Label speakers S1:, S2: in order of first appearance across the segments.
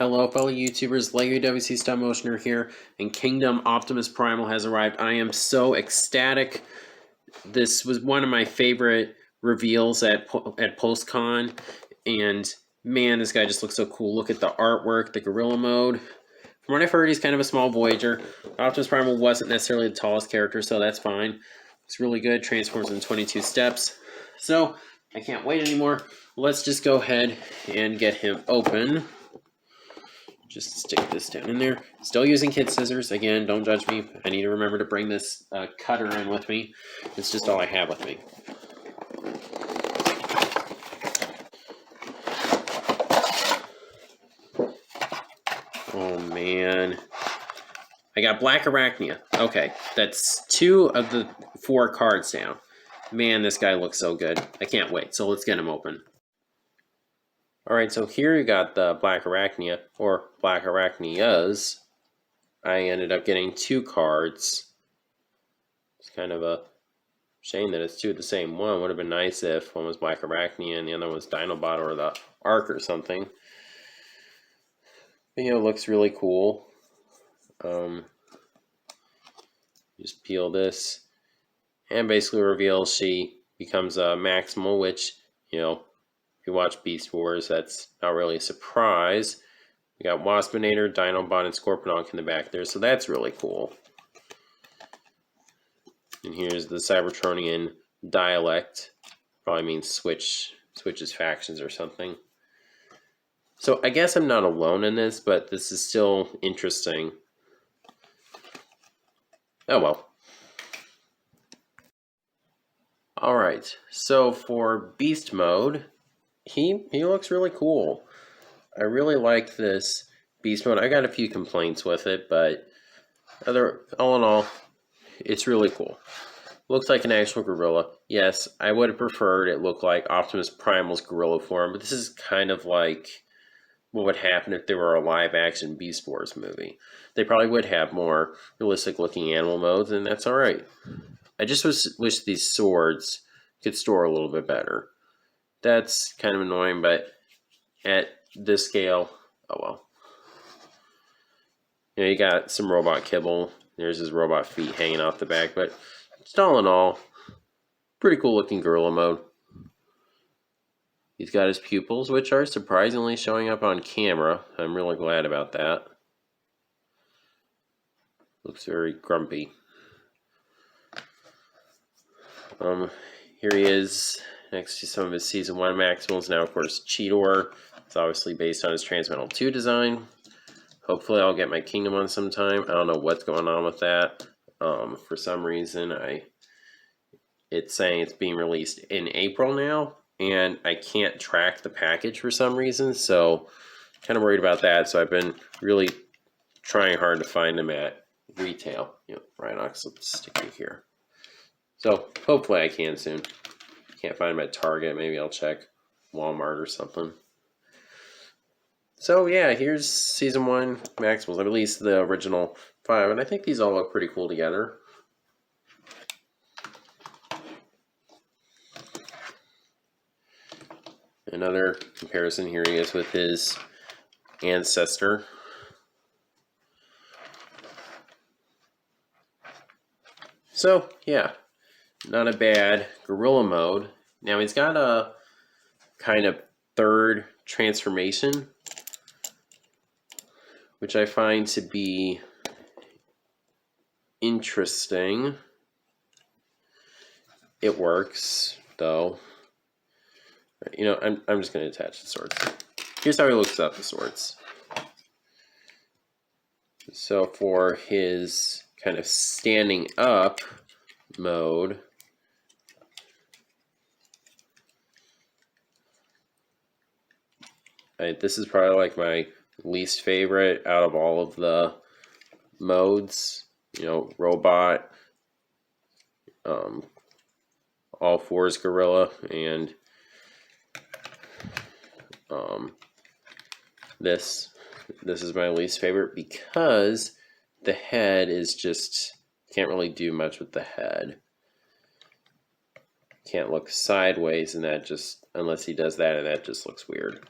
S1: Hello fellow YouTubers, LEGO WfC Stop Motioner here, and Kingdom Optimus Primal has arrived. I am so ecstatic. This was one of my favorite reveals at PostCon, and man, this guy just looks so cool. Look at the artwork, the gorilla mode. From what I've heard, he's kind of a small Voyager. Optimus Primal wasn't necessarily the tallest character, so that's fine. It's really good, transforms in 22 steps. So, I can't wait anymore. Let's just go ahead and get him open. Just stick this down in there. Still using kid scissors. Again, don't judge me. I need to remember to bring this cutter in with me. It's just all I have with me. Oh man. I got Black Arachnia. Okay, that's 2 of the 4 cards down. Man, this guy looks so good. I can't wait. So let's get him open. Alright, so here you got the Black Arachnia, or Black Arachnias. I ended up getting 2 cards. It's kind of a shame that it's 2 of the same one. Would have been nice if one was Black Arachnia and the other was Dinobot or the Ark or something. But, you know, it looks really cool. Just peel this. And basically reveals she becomes a Maximal, which, you know, if you watch Beast Wars, that's not really a surprise. We got Waspinator, Dinobot, and Scorponok in the back there, so that's really cool. And here's the Cybertronian dialect. Probably means switches factions or something. So I guess I'm not alone in this, but this is still interesting. Oh well. Alright, so for Beast Mode, he looks really cool. I really like this Beast Mode. I got a few complaints with it, but all in all, it's really cool. Looks like an actual gorilla. Yes, I would have preferred it look like Optimus Primal's gorilla form, but this is kind of like what would happen if there were a live-action Beast Wars movie. They probably would have more realistic-looking animal modes, and that's alright. I just wish these swords could store a little bit better. That's kind of annoying, but at this scale, oh well. You know, you got some robot kibble. There's his robot feet hanging off the back, but just all in all, pretty cool looking gorilla mode. He's got his pupils, which are surprisingly showing up on camera. I'm really glad about that. Looks very grumpy. Here he is next to some of his Season 1 Maximals. Now, of course, Cheetor. It's obviously based on his Transmetal 2 design. Hopefully I'll get my Kingdom on sometime. I don't know what's going on with that. For some reason, it's saying it's being released in April now, and I can't track the package for some reason, so kind of worried about that. So I've been really trying hard to find them at retail. You know, Rhinox, let's stick you here. So hopefully I can soon. Can't find them at Target. Maybe I'll check Walmart or something. So yeah, here's Season 1 Maximals. At least the original 5. And I think these all look pretty cool together. Another comparison, here he is with his ancestor. So yeah, not a bad gorilla mode. Now he's got a kind of 3rd transformation, which I find to be interesting. It works, though. You know, I'm just going to attach the swords. Here's how he looks without the swords. So for his kind of standing up mode, this is probably like my least favorite out of all of the modes. You know, robot, all fours gorilla, and this is my least favorite because the head is just, can't really do much with the head. Can't look sideways, and that just, unless he does that, and that just looks weird.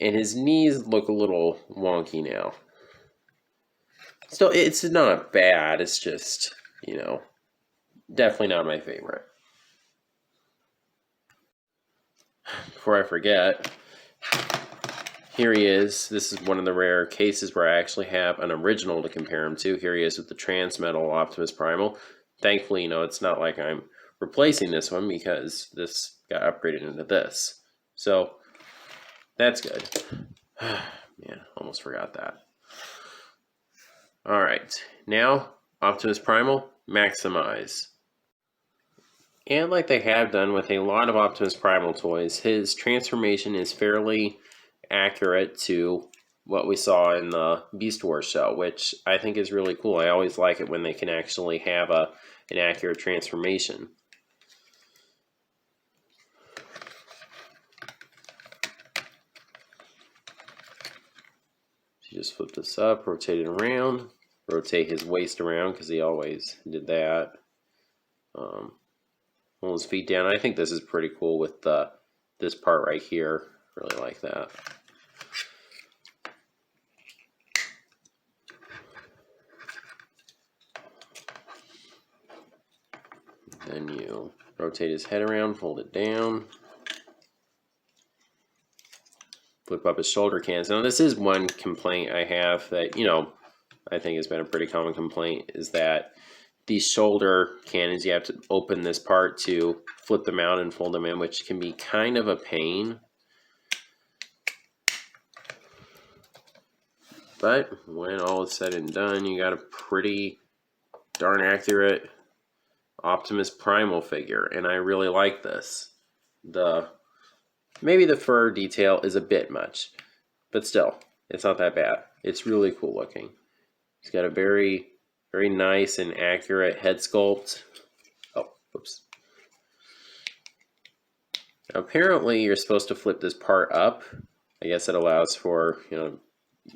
S1: And his knees look a little wonky now. Still, it's not bad. It's just, definitely not my favorite. Before I forget, here he is. This is one of the rare cases where I actually have an original to compare him to. Here he is with the Transmetal Optimus Primal. Thankfully, it's not like I'm replacing this one because this got upgraded into this. So, that's good. Man, almost forgot that. Alright, now Optimus Primal, maximize. And like they have done with a lot of Optimus Primal toys, his transformation is fairly accurate to what we saw in the Beast Wars show, which I think is really cool. I always like it when they can actually have an accurate transformation. So you just flip this up, rotate it around, rotate his waist around because he always did that. Pull his feet down. I think this is pretty cool with this part right here. Really like that. Then you rotate his head around, fold it down, flip up his shoulder cans. Now this is one complaint I have that, I think has been a pretty common complaint, is that these shoulder cannons, you have to open this part to flip them out and fold them in, which can be kind of a pain. But when all is said and done, you got a pretty darn accurate Optimus Primal figure, and I really like this. Maybe the fur detail is a bit much, but still, it's not that bad. It's really cool looking. He's got a very, very nice and accurate head sculpt. Oh, whoops. Now, apparently, you're supposed to flip this part up. I guess it allows for, you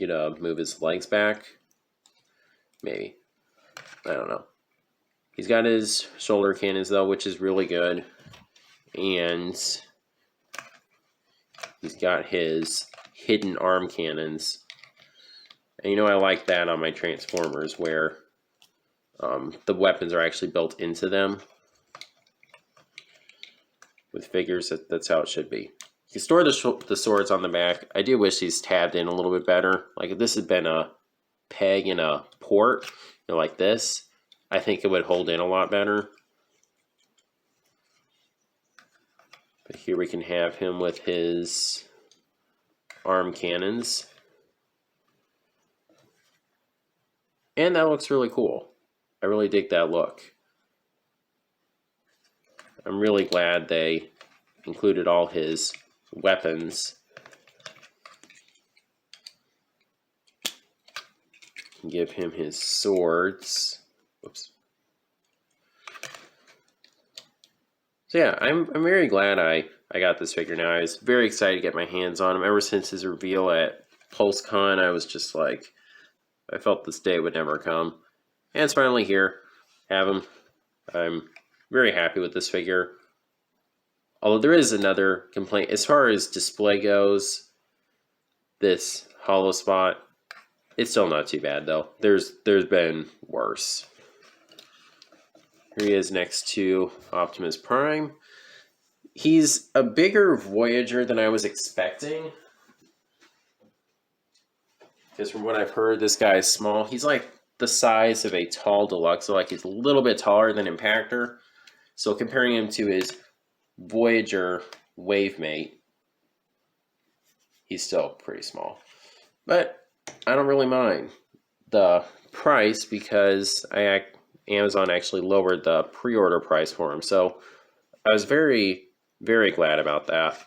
S1: to move his legs back. Maybe. I don't know. He's got his shoulder cannons, though, which is really good. And he's got his hidden arm cannons. And I like that on my Transformers, where the weapons are actually built into them. With figures, that's how it should be. You can store the swords on the back. I do wish these tabbed in a little bit better. Like if this had been a peg and a port, like this, I think it would hold in a lot better. But here we can have him with his arm cannons. And that looks really cool. I really dig that look. I'm really glad they included all his weapons. Give him his swords. Whoops. So yeah, I'm very glad I got this figure now. I was very excited to get my hands on him. Ever since his reveal at PulseCon, I was just like, I felt this day would never come. And it's finally here. Have him. I'm very happy with this figure. Although there is another complaint. As far as display goes, this hollow spot, it's still not too bad though. There's been worse. Here he is next to Optimus Prime. He's a bigger Voyager than I was expecting. Because from what I've heard, this guy is small. He's like the size of a tall deluxe, so like he's a little bit taller than Impactor. So comparing him to his Voyager Wavemate, he's still pretty small. But I don't really mind the price because Amazon actually lowered the pre-order price for him. So I was very, very glad about that.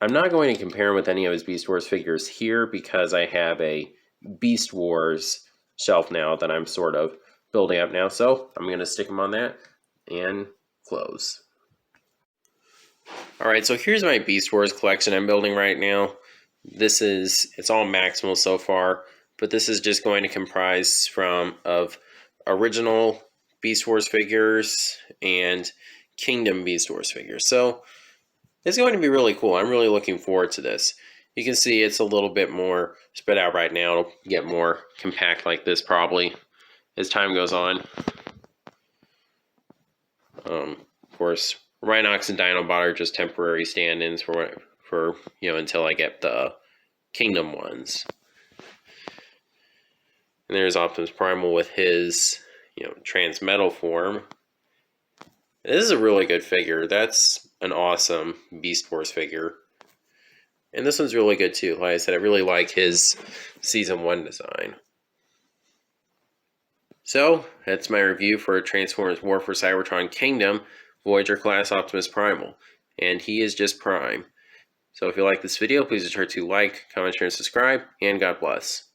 S1: I'm not going to compare him with any of his Beast Wars figures here because I have a Beast Wars shelf now that I'm sort of building up now. So I'm going to stick him on that and close. Alright, so here's my Beast Wars collection I'm building right now. It's all Maximal so far, but this is just going to comprise of original Beast Wars figures and Kingdom Beast Wars figures. So It's going to be really cool. I'm really looking forward to this. You can see it's a little bit more spread out right now. It'll get more compact like this probably as time goes on. Of course, Rhinox and Dinobot are just temporary stand-ins for until I get the Kingdom ones. And there's Optimus Primal with his transmetal form. This is a really good figure. That's an awesome Beast Wars figure. And this one's really good too. Like I said, I really like his Season 1 design. So, that's my review for Transformers War for Cybertron Kingdom Voyager class Optimus Primal. And he is just Prime. So if you like this video, please be sure to like, comment, share, and subscribe. And God bless.